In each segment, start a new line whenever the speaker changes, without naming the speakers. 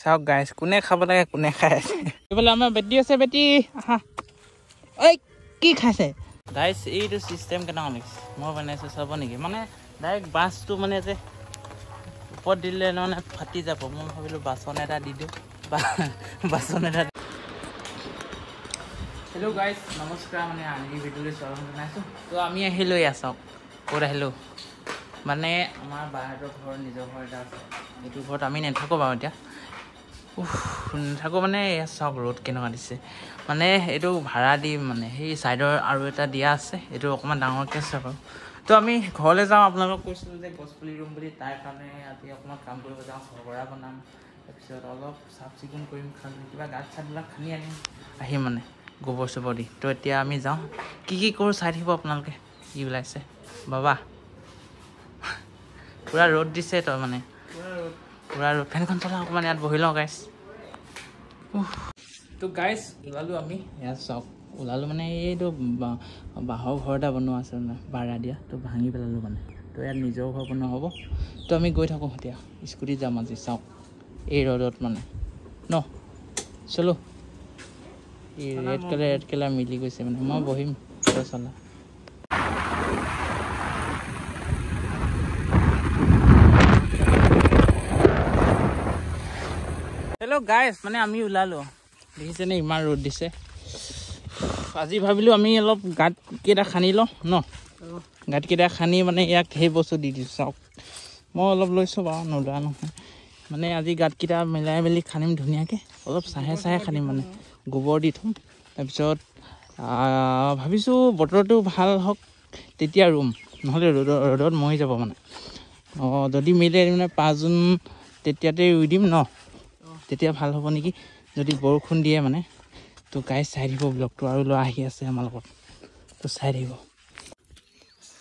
চাওক গাইছ কোনে খাব লাগে কোনে খাই আছে এইফালে আমাৰ বেটি আছে বেটি আহা ঐ কি খাইছে গাইছ এইটো চিষ্টেম কেনেকুৱা লাগিছে মই বনাইছোঁ চাব নেকি মানে ডাইৰেক্ট বাছটো মানে যে ওপৰত দিলে মানে ফাটি যাব মই ভাবিলোঁ বাচন এটা দি দিওঁ বাচন এটা হেল্ল' গাইছ নমস্কাৰ মানে আজি ভিডিঅ'লৈ স্বাগতম জনাইছোঁ তো আমি আহিলোঁ এয়া চাওক ক'ত আহিলোঁ মানে আমাৰ বাহিৰৰ ঘৰ নিজৰ ঘৰ এটা আছে এইটো ঘৰত আমি নাথাকোঁ বাৰু এতিয়া নাথাকোঁ মানে এয়া চাওক ৰ'দ কেনেকুৱা দিছে মানে এইটো ভাড়া দি মানে সেই ছাইডৰ আৰু এটা দিয়া আছে এইটো অকণমান ডাঙৰকৈ আছে বাৰু তো আমি ঘৰলৈ যাওঁ আপোনালোকক কৈছিলোঁ যে গছপুলি ৰুম বুলি তাৰ কাৰণে আজি অকণমান কাম কৰিব যাওঁ ঘৰগৰা বনাম তাৰপিছত অলপ চাফ চিকুণ কৰিম কিবা গাঁত চাতবিলাক খান্দি আনিম আহিম মানে গোবৰ চোবৰ দি তো এতিয়া আমি যাওঁ কি কৰোঁ চাই থাকিব আপোনালোকে কি ওলাইছে বাবা পূৰা ৰ'দ দিছে তই মানে পূৰা ৰ'দ ফেনখন চলাওঁ অকণমান ইয়াত বহি লওঁ গাইছ তো গাইছ ওলালোঁ আমি ইয়াত চাওক ওলালোঁ মানে এইটো বাঁহৰ ঘৰ এটা বনোৱা আছে মানে ভাড়া দিয়া তো ভাঙি পেলালোঁ মানে তো ইয়াত নিজৰ ঘৰ বনোৱা হ'ব তো আমি গৈ থাকোঁ এতিয়া স্কুটিত যাম আজি চাওক এই ৰ'দত মানে ন চলো এই ৰেড কালাৰ মিলি গৈছে মানে মই বহিম চলা হেল্ল' গাইছ মানে আমি ওলালোঁ দেখিছেনে ইমান ৰ'দ দিছে আজি ভাবিলোঁ আমি অলপ গাঁতকেইটা খান্দি লওঁ ন গাঁতকেইটা খান্দি মানে ইয়াক সেই বস্তু দি দিছোঁ চাওক মই অলপ লৈছোঁ বাৰু নোলোৱা নহয় মানে আজি গাঁতকেইটা মিলাই মেলি খান্দিম ধুনীয়াকৈ অলপ চাহে খান্দিম মানে গোবৰ দি থ'ম তাৰপিছত ভাবিছোঁ বতৰটো ভাল হওক তেতিয়া ৰুম নহ'লে ৰ'দত মৰি যাব মানে যদি মিলে মানে 5 জুন তেতিয়াতে ৰুই দিম ন তেতিয়া ভাল হ'ব নেকি যদি বৰষুণ দিয়ে মানে তো গাইছ চাই দিব ব্লগটো আৰু ল'ৰা আহি আছে আমাৰ লগত তো চাই দিব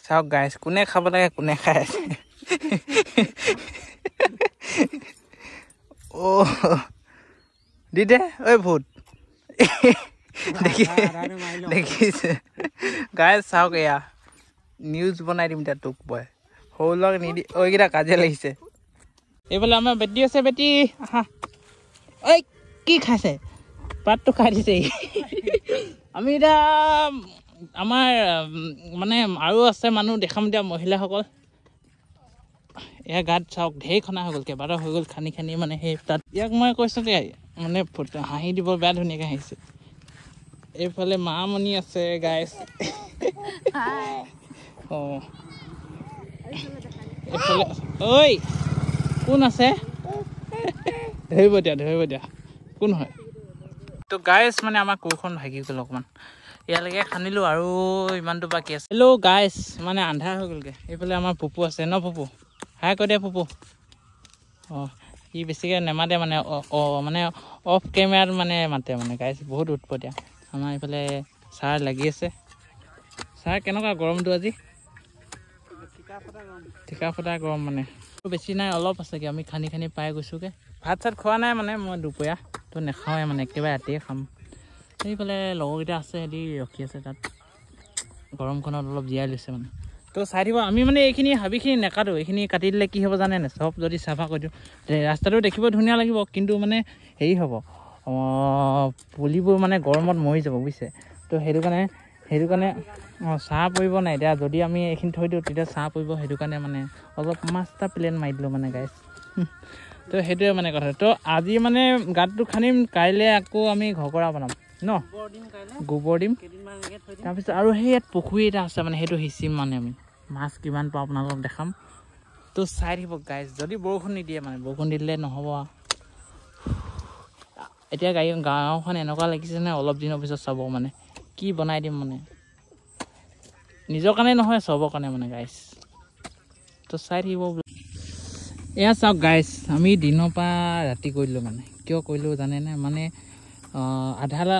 চাওক গাইছ কোনে খাব লাগে কোনে খাই আছে দি দে ঐ ভূত দেখিছে গাইছ চাওক এয়া নিউজ বনাই দিম এতিয়া তোক বয় সৰু লগ নিদি ঐকেইটা কাজিয়া লাগিছে এইফালে আমাৰ বেটি আছে বেটি আহা ঐ কি খাইছে পাতটো খাই দিছে আমি এতিয়া আমাৰ মানে আৰু আছে মানুহ দেখাম এতিয়া মহিলাসকল এয়া গাত চাওক ঢেৰ খনা হৈ গ'ল কেইবাটাও হৈ গ'ল খান্দি মানে সেই তাত ইয়াক মই কৈছোঁ যে মানে হাঁহি দিব বেয়া ধুনীয়াকৈ হাঁহিছে এইফালে মামণি আছে গাইছ অঁ এইফালে ঐ কোন আছে ধৰিব দিয়া কোন হয় তো গাইছ মানে আমাৰ কোৰখন ভাগি গ'ল অকণমান ইয়ালৈকে খান্দিলোঁ আৰু ইমানটো বাকী আছে হেল্ল' গাইছ মানে আন্ধাৰ হৈ গ'লগৈ এইফালে আমাৰ পুপু আছে ন পুপু হাই কৈ দে পুপু অঁ সি বেছিকৈ নেমাতে মানে মানে অফ কেমেৰাত মানে মাতে মানে গাইছ বহুত উৎপতীয়া আমাৰ এইফালে ছাৰ লাগি আছে ছাৰ কেনেকুৱা গৰমটো আজি ঠিকা ফটা গৰম মানে বেছি নাই অলপ আছেগৈ আমি খান্দি পাই গৈছোঁগৈ ভাত চাত খোৱা নাই মানে মই দুপৰীয়া তো নাখাওঁৱে মানে একেবাৰে ৰাতিয়ে খাম সেইফালে লগৰকেইটা আছে সিহঁতি ৰখি আছে তাত গৰমখনত অলপ জীয়াই লৈছে মানে তো চাই দিব আমি মানে এইখিনি হাবিখিনি নেকাটো এইখিনি কাটি দিলে কি হ'ব জানে নাই চব যদি চাফা কৰি দিওঁ ৰাস্তাটো দেখিব ধুনীয়া লাগিব কিন্তু মানে হেৰি হ'ব পুলিবোৰ মানে গৰমত মৰি যাব বুজিছে তো সেইটো কাৰণে ছাঁ পৰিব নাই এতিয়া যদি আমি এইখিনি থৈ দিওঁ তেতিয়া ছাঁ পৰিব সেইটো কাৰণে মানে অলপ মাছটা প্লেন মাৰি দিলোঁ মানে গাইছ তো সেইটোৱে মানে কথা তো আজি মানে গাঁতটো খান্দিম কাইলৈ আকৌ আমি ঘৰকৰা বনাম ন গোবৰ দিম তাৰপিছত আৰু সেই ইয়াত পুখুৰী এটা আছে মানে সেইটো সিঁচিম মানে আমি মাছ কিমান পাওঁ আপোনালোকক দেখাম তো চাই থাকিব গাইছ যদি বৰষুণ নিদিয়ে মানে বৰষুণ দিলে নহ'ব এতিয়া গাঁওখন এনেকুৱা লাগিছে নে অলপ দিনৰ পিছত চাব মানে কি বনাই দিম মানে নিজৰ কাৰণে নহয় চবৰ কাৰণে মানে গাইছ তো চাই থাকিব এয়া চাওক গাইছ আমি দিনৰ পৰা ৰাতি কৰিলোঁ মানে কিয় কৰিলোঁ জানেনে মানে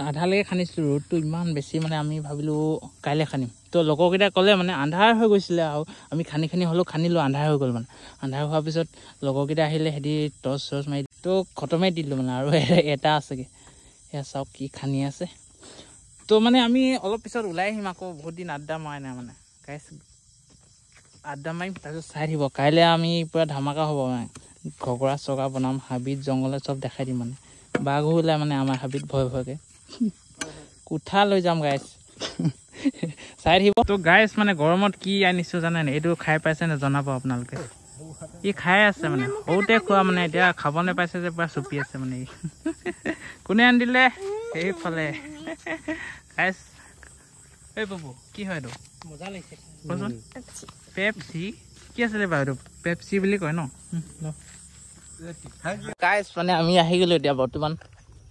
আধালৈকে খান্দিছিলোঁ ৰ'দটো ইমান বেছি মানে আমি ভাবিলোঁ কাইলৈ খান্দিম তো লগৰকেইটা ক'লে মানে আন্ধাৰ হৈ গৈছিলে আৰু আমি খান্দি হ'লেও খান্দিলোঁ আন্ধাৰ হৈ গ'ল মানে আন্ধাৰ হোৱাৰ পিছত লগৰকেইটা আহিলে সিহঁতি টৰ্চ মাৰি তো খতমেই দিলোঁ মানে আৰু এটা আছেগৈ এয়া চাওক কি খান্দি আছে তো মানে আমি অলপ পিছত ওলাই আহিম আকৌ বহুত দিন আড্ডা মৰাই নাই মানে গাইছ আড্ডা মাৰিম তাৰপিছত চাই থাকিব কাইলৈ আমি পূৰা ধামাকা হ'ব মানে ঘগৰা চগা বনাম, হাবিত জংঘলত চব দেখাই দিম মানে। বাঘো ওলাই মানে আমাৰ হাবিত ভয় ভয়কে। কুঠা লৈ যাম গাইছ। চাই থাকিব। তো গাইছ মানে গৰমত কি আনিছো জানে নাই? এইটো খাই পাইছে নে জনাব আপোনালোকে। ই খাই আছে মানে সৰুতে খোৱা মানে এতিয়া খাব নাপাইছে যে পুৰা চুপি আছে মানে। কোনে আনি দিলে? সেইফালে গাইছ। এই বাবু কি হয় এইটো? মজা লাগিছে। পেপচি কি আছিলে বাৰু এইটো? পেপচি বুলি কয় ন? গাইছ মানে আমি আহি গ'লো এতিয়া বৰ্তমান।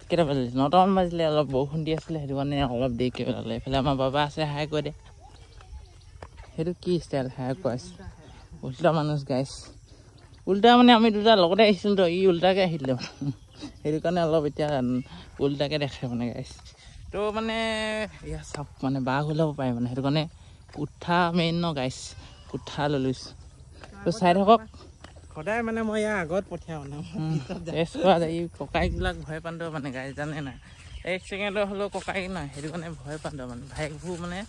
কেইটা বাজিলে? 9টামান বাজিলে। অলপ বৰষুণ দি আছিলে সেইটো কাৰণে অলপ দেৰিকৈ ওলালে। এইফালে আমাৰ বাবা আছে, হাই কৈ দে। সেইটো কি ষ্টাইল হাই কৈছে? উল্টা মানুহ গাইছ। উল্টা মানে আমি দুটা লগতে আহিছিলোঁ তো, ই উল্টাকৈ আহিলে মানে। সেইটো কাৰণে অলপ এতিয়া উল্টাকৈ দেখে মানে গাইছ। তো মানে এয়া চাওক মানে বাঘ ওলাব পাৰে মানে, সেইটো কাৰণে কুঠা মেইন ন গাইছ। কুঠা লৈ লৈছোঁ। তো চাই থাকক। সদায় মানে মই ইয়াৰ আগত পঠিয়াওঁ মানে টেষ্ট কৰা যায়। এই ককাইকবিলাক ভয় পান্ত মানে গাইছ জানে নাই? 1 ছেকেণ্ডৰ হ'লেও ককাইক নাই, সেইটো কাৰণে ভয় পান্ত মানে। ভাইকবোৰ মানে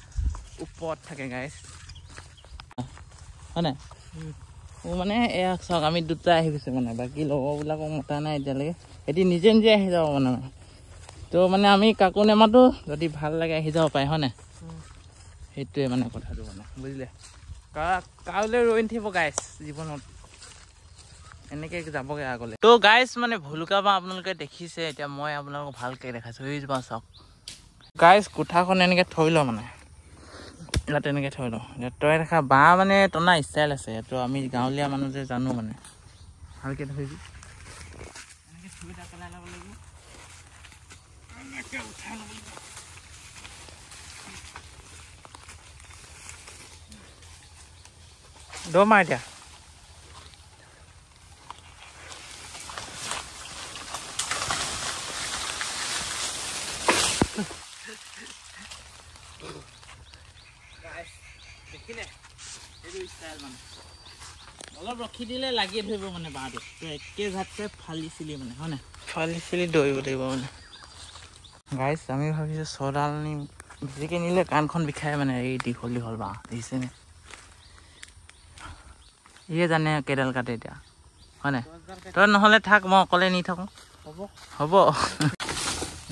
ওপৰত থাকে গাইছ, হয় নাই? মোৰ মানে এয়া চাওক আমি দুটা আহি গৈছে মানে, বাকী লগৰবিলাকক মতা নাই এতিয়ালৈকে। সিহঁতি নিজে নিজে আহি যাব মানে। তো মানে আমি কাকো নেমাতো, যদি ভাল লাগে আহি যাব পাৰে, হয় নাই? সেইটোৱে মানে কথাটো মানে, বুজিলে? কাৰোলৈ ৰৈ নাথাকিব গাইছ জীৱনত, এনেকৈ যাবগৈ আগলৈ। তো গাইছ মানে ভুলুকা বাঁহ আপোনালোকে দেখিছে, এতিয়া মই আপোনালোকক ভালকৈ দেখাইছোঁ। এই বাঁহ চাওক গাইছ, কুঠাখন এনেকৈ থৈ লওঁ মানে, ইয়াত এনেকৈ থৈ লওঁ। তই দেখা বাঁহ মানে টনা ষ্টাইল আছে, তো আমি গাঁৱলীয়া মানুহ যে জানো মানে। ভালকৈ ধৰিবি, এনেকৈ থৈ পেলাই ল'ব লাগিব, এনেকৈ উঠাই ল'ব লাগিব। দৌ মাৰ এতিয়া। দেখিলে এইটো ষ্টাইল মানে, অলপ ৰখি দিলে লাগি ধৰিব মানে বাঁহটো। একে ঘাটকে ফালি চিলি মানে, হয় নাই? ফালি চিলি দৌৰিব লাগিব মানে গাইছ। আমি ভাবিছোঁ 6ডাল নিম, বেছিকৈ নিলে কাণখন বিষায় মানে। এই দীঘল দীঘল বাঁহ দেখিছেনে? ইয়ে জানে কেইডাল কাটে এতিয়া, হয় নাই? তই নহ'লে থাক, মই অকলে নি থাকোঁ। হ'ব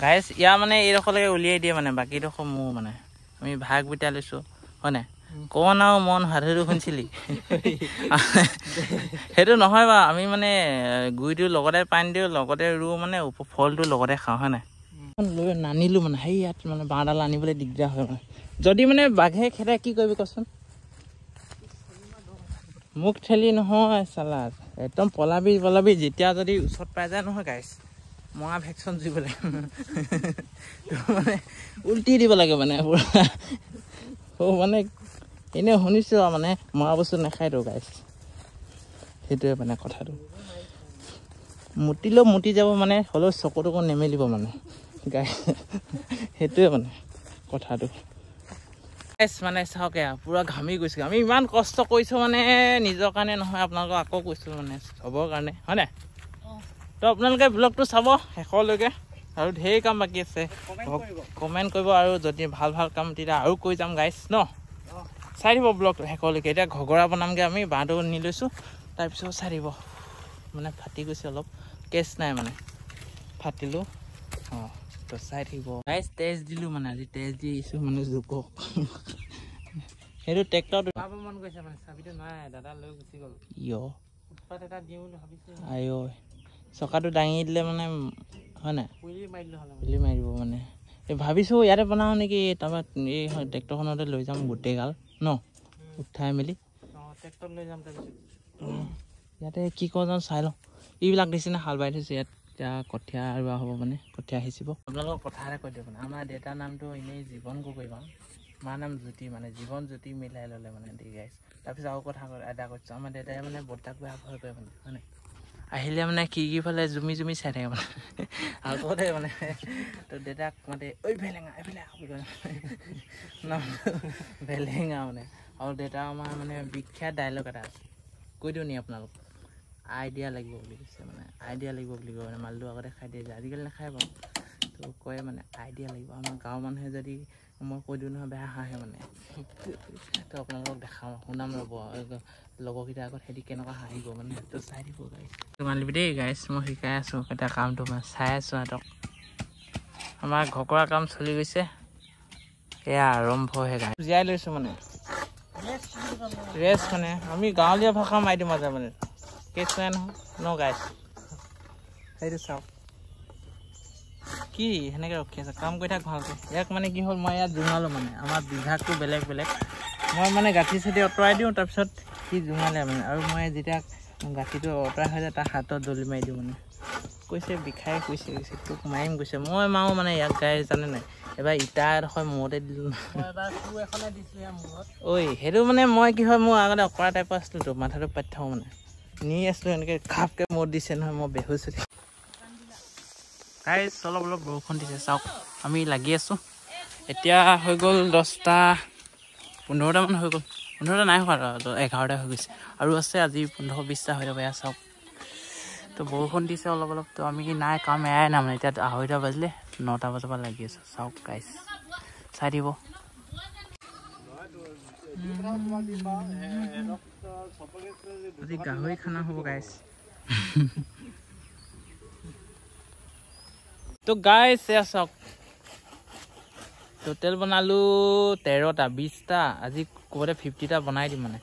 গাইছ। ইয়াৰ মানে এইডোখৰলৈকে উলিয়াই দিয়ে মানে, বাকীডোখৰ মোৰ মানে। আমি ভাগ বিটাই লৈছোঁ, হয় নাই? কণ আৰু মন সাধুটো শুনিছিলি? সেইটো নহয় বাৰু, আমি মানে গুৰিটো লগতে পানী দিওঁ, লগতে ৰুওঁ মানে, ফলটো লগতে খাওঁ, হয় নাই? লৈ নানিলোঁ মানে, সেই ইয়াত মানে বাঁহডাল আনিবলৈ দিগদাৰ হয় মানে। যদি মানে বাঘে খেদে কি কৰিবি কচোন? মোক ঠেলি নহয় চালাদ, একদম পলাবি পলাবি। যেতিয়া যদি ওচৰত পাই যায় নহয় গাইছ, মৰা ভেকচন দিব লাগে মানে, উল্টি দিব লাগে মানে পুৰা। মানে এনেই শুনিছোঁ আৰু মানে মৰা বস্তু নাখায়তো গাইছ, সেইটোৱে মানে কথাটো। মুতিলেও মুতি যাব মানে, হ'লেও চকুটোকো নেমেলিব মানে গাইছ, সেইটোৱে মানে কথাটো গাইছ। মানে চাওক পুৰা ঘামি গৈছোঁ। আমি ইমান কষ্ট কৰিছোঁ মানে, নিজৰ কাৰণে নহয়, আপোনালোকক আকৌ কৈছোঁ মানে চবৰ কাৰণে, হয় নাই? তো আপোনালোকে ব্লগটো চাব শেষলৈকে, আৰু ঢেৰ কাম বাকী আছে। কমেণ্ট কৰিব, আৰু যদি ভাল ভাল কাম তেতিয়া আৰু কৈ যাম গাইছ ন। চাই দিব ব্লগটো শেষলৈকে। এতিয়া ঘগৰা বনামগৈ আমি, বাঁহটো নি লৈছোঁ, তাৰপিছত চাই দিব। মানে ফাটি গৈছে অলপ, কেচ নাই মানে, ফাটিলোঁ। অঁ তো চাই থাকিব গাইছ। তেজ দিলোঁ মানে, আজি তেজ দি দিছোঁ মানে জোকক। সেইটো ট্ৰেক্টৰটো পাব মন গৈছে মানে, চাবিটো নাই, দাদা লৈ গুচি গ'ল। ইয় উৎপাত এটা দিওঁ বুলি ভাবিছোঁ। আই ঐ, চকাটো দাঙি দিলে মানে, হয় নাই? পুলি মাৰি দিলোঁ হ'লে, পুলি মাৰি দিব মানে। ভাবিছোঁ ইয়াতে বনাওঁ নেকি, তাৰপৰা এই ট্ৰেক্টৰখনতে লৈ যাম গোটেইগাল ন, উঠাই মেলি। অঁ ট্ৰেক্টৰত লৈ যাম তাৰপিছত। ইয়াতে কি কওঁ যাওঁ চাই লওঁ। এইবিলাক নিচিনা হাল বাই থৈছোঁ ইয়াত, এতিয়া কঠীয়া ৰোৱা হ'ব মানে, কঠীয়া সিঁচিব। আপোনালোকক কথা এটা কৈ দিওঁ মানে, আমাৰ দেউতাৰ নামটো এনেই জীৱন গগৈ বাৰু, মাৰ নাম জ্যোতি মানে, জীৱন জ্যোতি মিলাই ল'লে মানে দেই গাইছ। তাৰপিছত আৰু কথা এটা কৈছোঁ, আমাৰ দেউতাই মানে বৰ্তাক বেয়া ভয় কৰে মানে, হয় নাই? আহিলে মানে খিৰিকিফালে জুমি জুমি চাই থাকে মানে, আগতে মানে। তো দেউতাক মাতে, ঐ ভেলেঙা এইফালে ভেলেঙা মানে। আৰু দেউতা আমাৰ মানে বিখ্যাত ডাইলগ এটা আছে, কৈ দিওঁ নি আপোনালোক? আইডিয়া লাগিব বুলি কৈছে মানে, আইডিয়া লাগিব বুলি কয় মানে। মালটো আগতে খাই দিয়ে যে, আজিকালি নাখায় বাৰু। তো তো কয় মানে আইডিয়া লাগিব আমাৰ গাঁৱৰ মানুহে যদি মই কৈ দিওঁ নহয় বেয়া হাঁহে মানে তো আপোনালোকক দেখাওঁ শুনাম ৰ'ব লগৰকেইটাৰ আগত সিহঁতি কেনেকুৱা হাঁহিব মানে তো চাই দিব গাইছ তোমালোকে দেই গাইছ মই শিকাই আছোঁ এটা কামটো মানে চাই আছোঁ সিহঁতক আমাৰ ঘকৰা কাম চলি গৈছে এয়া আৰম্ভহে গাই জীয়াই লৈছোঁ মানে ৰেষ্ট মানে আমি গাঁৱলীয়া ভাষা মাৰি দিওঁ মাজে মানে কেছ নাই নহয় ন গাইছ সেইটো চাওক কি সেনেকৈ ৰখি আছে কাম কৰি থাক ভালকৈ ইয়াক মানে কি হ'ল মই ইয়াত জোঙালোঁ মানে আমাৰ বিভাগটো বেলেগ বেলেগ মই মানে গাঁঠি চাঠি আঁতৰাই দিওঁ তাৰপিছত সি জোঙালে মানে আৰু মই যেতিয়া গাঁঠিটো আঁতৰাই হৈ যায় তাৰ হাতত দলি মাৰি দিওঁ মানে কৈছে বিষাই কৈছে তোক মাৰিম কৈছে মই মাৰোঁ মানে ইয়াক গাই জানে নাই এবাৰ ইটা এডোখৰ মূৰতে দিলোঁ ঐ সেইটো মানে মই কি হয় মোৰ আগতে অকৰা টাইপৰ আছিলোঁতো মাথাটো পাতি থাকোঁ মানে নি আছিলোঁ এনেকৈ খাপকৈ মূৰত দিছে নহয় মই বেহুচ হৈ গাইছ অলপ অলপ বৰষুণ দিছে চাওক আমি লাগি আছোঁ এতিয়া হৈ গ'ল 10টা 15টামান হৈ গ'ল 15টা নাই হোৱা 11টা হৈ গৈছে আৰু আছে আজি 15-20টা হৈ যাব এয়া চাওক তো বৰষুণ দিছে অলপ অলপ তো আমি কি নাই কাম এৰাই নাই মানে এতিয়া 2:30 বাজিলে 9টা বজাৰ পৰা লাগি আছোঁ চাওক গাইছ চাই দিব আজি গাহৰি খানা হ'ব গাইছ তো গাইছ এয়া চাওক টোটেল বনালোঁ 13টা 20টা আজি ক'ৰবাতে 50টা বনাই দিম মানে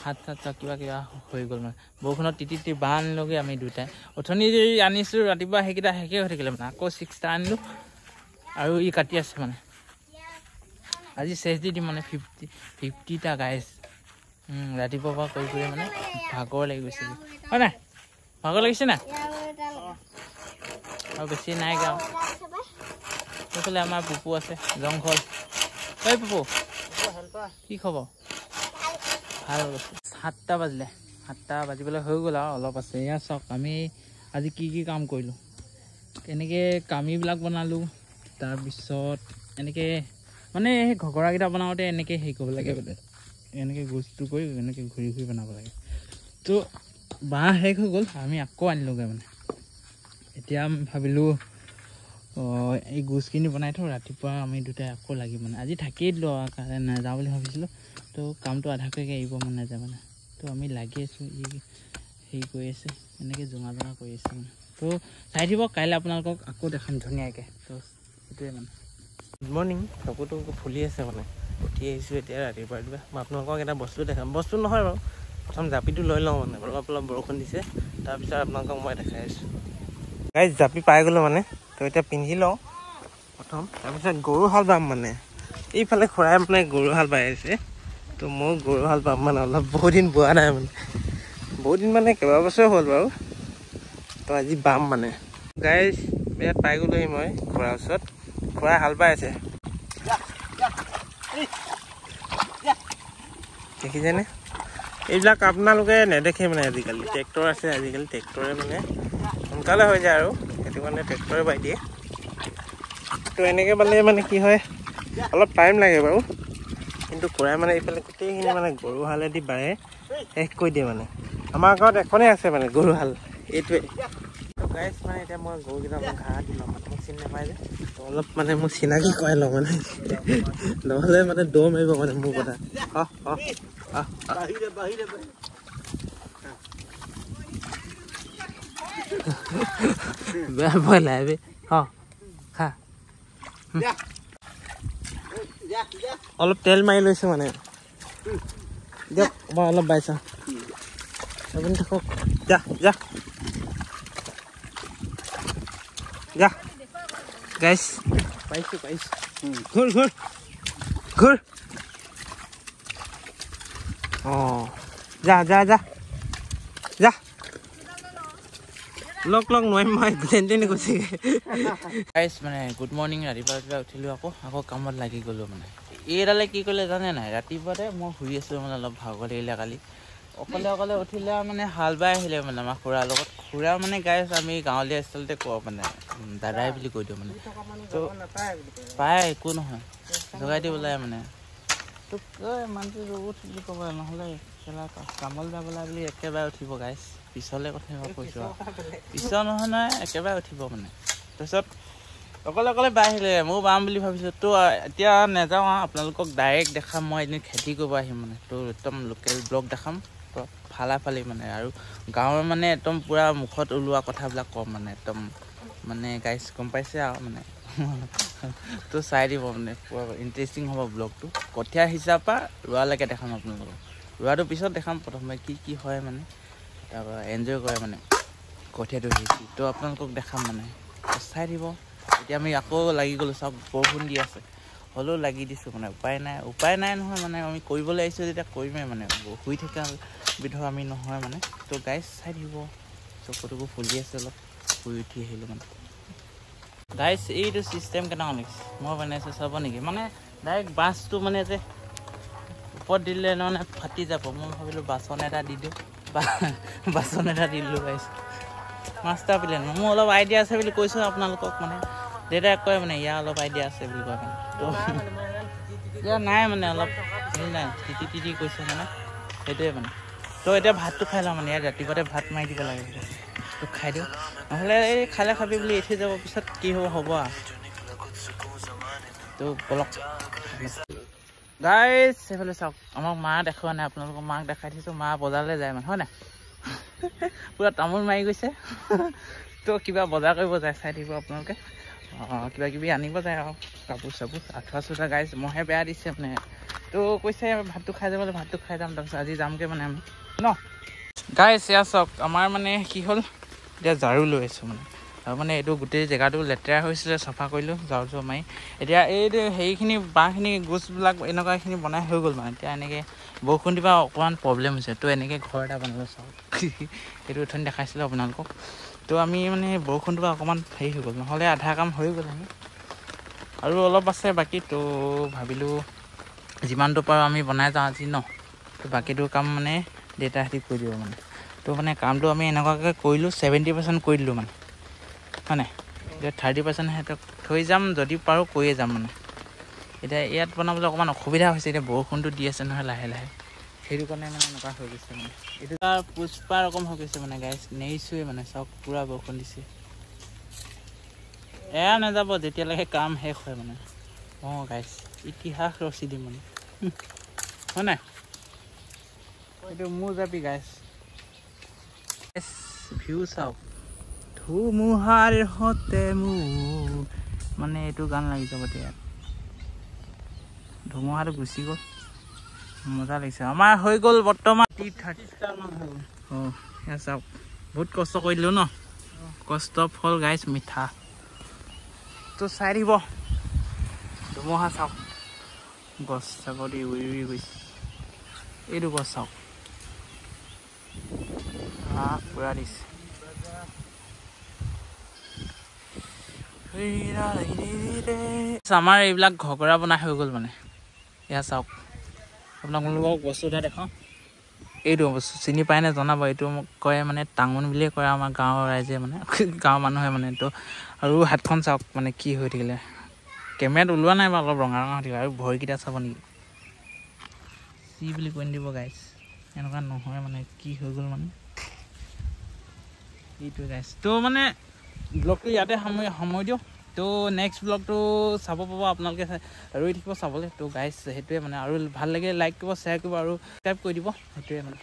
হাত চাত কিবা কিবা হৈ গ'ল মানে বৰষুণত তিতি বাঁহ আনিলোগৈ আমি দুটাই অথনি আনিছোঁ ৰাতিপুৱা সেইকেইটা শেষেই হৈ থাকিলে মানে আকৌ 6টা আনিলোঁ আৰু ই কাটি আছে মানে আজি চেচ দি দিম মানে 50টা গাইছ ৰাতিপুৱাৰ পৰা কৰি কৰি মানে ভাগৰ লাগি গৈছে হয় নাই ভাগৰ লাগিছে নাই আৰু বেছি নাই গাঁও সেইফালে আমাৰ পুপু আছে জংঘল ঐ পুপু কি খবৰ ভাল গৈছে 7টা বাজিলে 7টা বাজিবলৈ হৈ গ'ল আৰু অলপ আছে এয়া চাওক আমি আজি কি কি কাম কৰিলোঁ এনেকৈ কামিবিলাক বনালোঁ তাৰপিছত এনেকৈ মানে সেই ঘগৰাকেইটা বনাওঁতে এনেকৈ হেৰি কৰিব লাগে বোলে এনেকৈ গোচটো কৰি এনেকৈ ঘূৰি ঘূৰি বনাব লাগে তো বাঁহ শেষ হৈ গ'ল আমি আকৌ আনিলোগৈ মানে এতিয়া আমি ভাবিলোঁ এই গোচখিনি বনাই থওঁ ৰাতিপুৱা আমি দুটাই আকৌ লাগি মানে আজি থাকিয়ে দিলোঁ কাৰণে নাযাওঁ বুলি ভাবিছিলোঁ তো কামটো আধাকৈ এৰিব মন নাযায় মানে তো আমি লাগি আছোঁ ই হেৰি কৰি আছে এনেকৈ জোঙা কৰি আছে মানে তো চাই দিব কাইলৈ আপোনালোকক আকৌ দেখাম ধুনীয়াকৈ তো সেইটোৱে মানে গুড মৰ্ণিং চকুটো ফুলি আছে মানে উঠি আহিছোঁ এতিয়া ৰাতিপুৱা মই আপোনালোকক এটা বস্তু দেখাম বস্তু নহয় বাৰু প্ৰথম জাপিটো লৈ লওঁ মানে অলপ অলপ বৰষুণ দিছে তাৰপিছত আপোনালোকক মই দেখাই আছোঁ গাইছ জাপি পাই গ'লোঁ মানে তো এতিয়া পিন্ধি লওঁ প্ৰথম তাৰপিছত গৰু হাল বাম মানে এইফালে খুৰাই মানে গৰু হাল বাই আছে তো মই গৰু হাল বাম মানে অলপ বহুত দিন বোৱা নাই মানে বহুত দিন মানে কেইবাবছৰ হ'ল বাৰু তো আজি বাম মানে গাইছ ইয়াত পাই গ'লোহি মই খুৰাৰ ওচৰত খুৰাই হাল বাই আছে দেখিছেনে এইবিলাক আপোনালোকে নেদেখে মানে আজিকালি ট্ৰেক্টৰ আছে আজিকালি ট্ৰেক্টৰে মানে সোনকালে হৈ যায় আৰু সেইটো কাৰণে ট্ৰেক্টৰে বাই দিয়ে তো এনেকৈ বালে মানে কি হয় অলপ টাইম লাগে বাৰু কিন্তু খুৰাই মানে এইফালে গোটেইখিনি মানে গৰু হালেদি বায়ে শেষ কৰি দিয়ে মানে আমাৰ ঘৰত এখনেই আছে মানে গৰু হাল এইটোৱে তো গাইছ মানে এতিয়া মই গৰুকেইটা মই ঘাঁহ দি লওঁ মোক চিনি নাপায় যে তো অলপ মানে মোক চিনাকি কৰাই লওঁ মানে নহ'লে মানে দৌৰ মাৰিব মানে মোৰ কথা বেয়া ভয় লাগে খা অলপ তেল মাৰি লৈছোঁ মানে দিয়ক মই অলপ বাইছা আপুনি থাকক যা যা যা গাইছ পাইছোঁ ঘূৰ ঘূৰ ঘূৰ অঁ যা যা যা যা লগ লগ নোৱাৰিম মই যেনে গৈছে গাইছ মানে গুড মৰ্ণিং ৰাতিপুৱা উঠিলোঁ আকৌ কামত লাগি গ'লোঁ মানে এইডালে কি কৰিলে জানে নাই ৰাতিপুৱাতে মই শুই আছিলোঁ মানে অলপ ভাগৰ লাগিলে কালি অকলে উঠিলে মানে হাল বাই আহিলে মানে আমাৰ খুৰাৰ লগত খুৰা মানে গাইছ আমি গাঁৱলীয়া ষ্টাইলতে কওঁ মানে দাদাই বুলি কৈ দিওঁ মানে তো পায় একো নহয় জগাই দি ওলাই মানে তোক মানুহটো উঠ বুলি ক'ব নহ'লে খেলা কামলৈ যাবলৈ বুলি একেবাৰে উঠিব গাইছ পিছলৈ কথা কৈছোঁ আৰু পিছৰ নহয় একেবাৰে উঠিব মানে তাৰপিছত অকলে অকলে বাই আহিলে ময়ো বাম বুলি ভাবিছোঁ তো এতিয়া নাযাওঁ আপোনালোকক ডাইৰেক্ট দেখাম মই এদিন খেতি কৰিব আহিম মানে তো একদম লোকেল ব্লগ দেখাম তো ফালি মানে আৰু গাঁৱৰ মানে একদম পূৰা মুখত ওলোৱা কথাবিলাক ক'ম মানে একদম মানে গাইজ গম পাইছে আৰু মানে তো চাই দিব মানে পুৰা ইণ্টাৰেষ্টিং হ'ব ব্লগটো কঠীয়া হিচাপে ৰোৱালৈকে দেখাম আপোনালোকক ৰোৱাটো পিছত দেখাম প্ৰথমে কি হয় মানে তাৰপৰা এনজয় কৰে মানে কঠীয়াটো সিঁচি তো আপোনালোকক দেখাম মানে চাই দিব এতিয়া আমি আকৌ লাগি গ'লোঁ চাওক বৰষুণ দি আছে হ'লেও লাগি দিছোঁ মানে উপায় নাই নহয় মানে আমি কৰিবলৈ আহিছোঁ যেতিয়া কৰিমেই মানে শুই থকা বিধৰ আমি নহয় মানে তো গাইজ চাই দিব চকুটুকু ফুলি আছে অলপ শুই উঠি আহিলোঁ মানে গাইজ এইটো চিষ্টেম কেনেকুৱা লাগিছে মই বনাইছোঁ চাব নেকি মানে ডাইৰেক্ট বাছটো মানে যে ওপৰত দিলে মানে ফাটি যাব মই ভাবিলোঁ বাচন এটা দি দিওঁ বাচন এটা দি দিলোঁ গাইজ মাষ্টাৰ প্লেন মোৰ অলপ আইডিয়া আছে বুলি কৈছোঁ আপোনালোকক মানে দেউতাই কয় মানে ইয়াৰ অলপ আইডিয়া আছে বুলি কয় মানে তো ইয়াৰ নাই মানে অলপ হেৰি নাই তিতি কৈছে মানে সেইটোৱে মানে তো এতিয়া ভাতটো খাই লওঁ মানে ইয়াত ৰাতিপুৱাতে ভাত মাৰি দিব লাগে তো খাই দিওঁ নহ'লে এই খালে খাবি বুলি এৰি থৈ যাব পিছত কি হ'ব আৰু তো বলক গাইজ সেইফালে চাওক আমাক মা দেখুওৱা নাই আপোনালোকক মাক দেখাই থৈছোঁ মা বজাৰলৈ যায় মানে হয় নাই পুৰা তামোল মাৰি গৈছে তো কিবা বজাৰ কৰিব যায় চাই থাকিব আপোনালোকে কিবা কিবি আনিব যায় আৰু কাপোৰ চাপোৰ আঠুৱা চুঠা গাইজ মহে বেয়া দিছে মানে তো কৈছে ভাতটো খাই যাবলৈ ভাতটো খাই যাম তাৰপিছত আজি যামগৈ মানে আমি ন গাইজ এয়া চাওক আমাৰ মানে কি হ'ল এতিয়া ঝাৰু লৈ আছোঁ মানে আৰু মানে এইটো গোটেই জেগাটো লেতেৰা হৈছিলে চাফা কৰিলোঁ ঝাৰু মাৰি এতিয়া এই হেৰিখিনি বাঁহখিনি গোছবিলাক এনেকুৱাখিনি বনাই হৈ গ'ল মানে এতিয়া এনেকৈ বৰষুণ দিবা অকণমান প্ৰব্লেম হৈছে তো এনেকৈ ঘৰ এটা বনালোঁ চাওক সেইটো অথনি দেখাইছিলোঁ আপোনালোকক তো আমি মানে বৰষুণটো বা অকণমান হেৰি হৈ গ'ল নহ'লে আধা কাম হৈ গ'ল আমি আৰু অলপ আছে বাকী তো ভাবিলোঁ যিমানটো পাৰোঁ আমি বনাই যাওঁ আজি ন তো বাকীটো কাম মানে দেউতাহঁতি কৰি দিব মানে তো মানে কামটো আমি এনেকুৱাকৈ কৰিলোঁ 70% কৰি দিলোঁ মানে হয় নাই এতিয়া 30% সিহঁতক থৈ যাম যদি পাৰোঁ কৰিয়ে যাম মানে এতিয়া ইয়াত বনাবলৈ অকণমান অসুবিধা হৈছে এতিয়া বৰষুণটো দি আছে নহয় লাহে লাহে সেইটো কাৰণে মানে এনেকুৱা হৈ গৈছে মানে এইটো পুষ্পা ৰকম হৈ গৈছে মানে গাইজ নেৰিছোৱে মানে চাওক পূৰা বৰষুণ দিছে এয়া নাযাব যেতিয়ালৈকে কাম শেষ হয় মানে গাইজ ইতিহাস ৰচি দিম মানে হয় নাই এইটো মোৰ যাবি গাইজ ভিউ চাওক ধুমুহাৰ হতে মোৰ মানে এইটো গান লাগি যাব ইয়াত ধুমুহাটো গুচি গ'ল মজা লাগিছে আমাৰ হৈ গ'ল বৰ্তমান 30 মান হৈ গ'ল চাওক বহুত কষ্ট কৰি দিলোঁ ন কষ্ট ফল গাইজ মিঠা তো চাই দিব ধুমুহা চাওক গছ চাগদি উৰি উৰি গৈছে এইটো গছ চাওক পুৰা দিছে আমাৰ এইবিলাক ঘগৰা বনাই হৈ গ'ল মানে এয়া চাওক আপোনালোকক বস্তু এটা দেখাওঁ এইটো বস্তু চিনি পায়নে জনাব এইটো মোক কয় মানে টাঙোন বুলিয়ে কয় আমাৰ গাঁৱৰ ৰাইজে মানে গাঁৱৰ মানুহে মানে তো আৰু হাতখন চাওক মানে কি হৈ থাকিলে কেমেৰাত ওলোৱা নাই বাৰু অলপ ৰঙা ৰঙা হৈ থাকিলে আৰু ভৰিকেইটা চাব নেকি চি বুলি কৈ দিব গাইজ এনেকুৱা নহয় মানে কি হৈ গ'ল মানে এইটোৱে গাইজ তো মানে ব্লগটো ইয়াতে সময় দিওঁ তো নেক্সট ব্লগটো চাব পাব আপোনালোকে ৰৈ থাকিব চাবলৈ তো গাইজ সেইটোৱে মানে আৰু ভাল লাগে লাইক কৰিব শ্বেয়াৰ কৰিব আৰু ছাবস্ক্ৰাইব কৰি দিব সেইটোৱে মানে